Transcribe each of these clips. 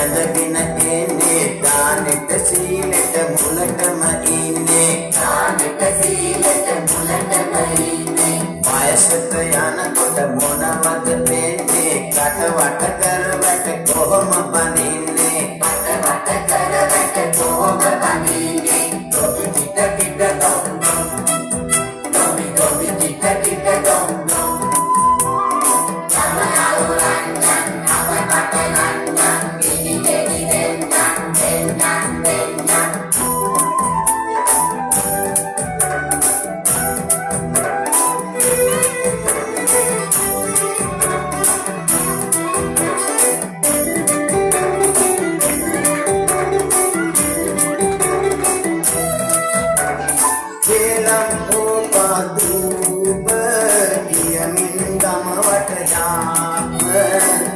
ඇඳගෙන එන්නේ දානෙට සීලෙට මුලටම ඉන්නේ දානෙට සීලෙට මුලටම ඉන්නේ වයසට යනකොට මොනවද වෙන්නේ කටවට කරවට කොහොම බනින්නේ කටවට කරවට කොහොම බනින්නේ තොපි ටික ටික ඩොම් ඩොම් තොපි තොපි ටික ටික DOM DOM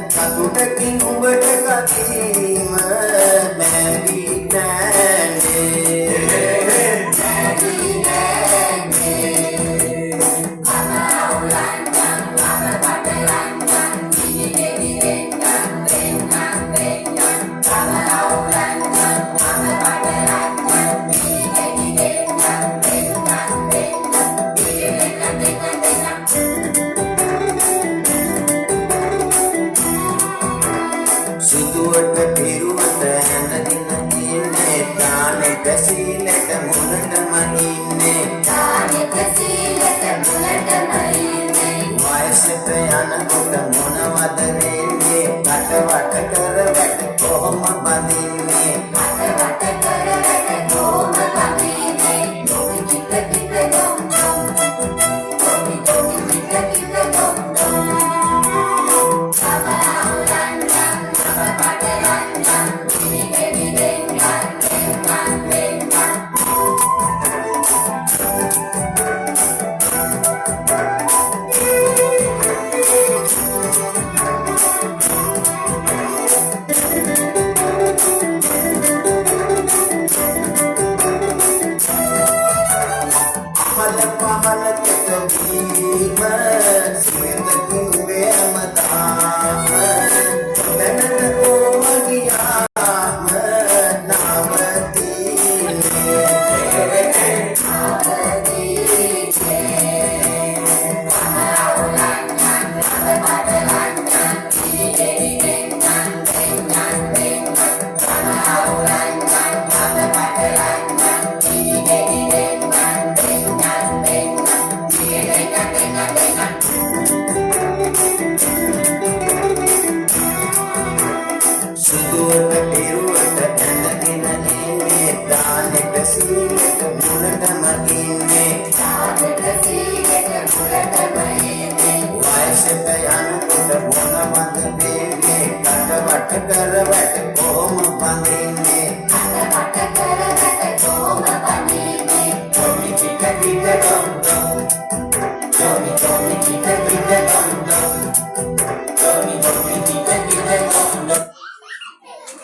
Katudakin ubad katim Mary Nande Mary Nande Ana ulanjang ana padalanjang Dini deni dengang dengang dengang Ana ulanjang ana padalanjang Dini deni dengang dengang dengang Dini dengang dengang dengang Suduwata piruwata ඇඳගෙන ඉන්නේ දානෙට සීලෙට මුලටම ඉන්නේ දානෙට සීලෙට මුලටම ඉන්නේ වයසට යනකොට මොනවද වෙන්නේ කටවට කරවට කොහොම බඳින්නේ කටවට කරවට කොහොම බඳින්නේ තොපි ටික ටික ඩොම් ඩොම් තොපි තොපි ටික ටික ඩොම් ඩොම් කරවට කොහොම බඳින්නේ කටවට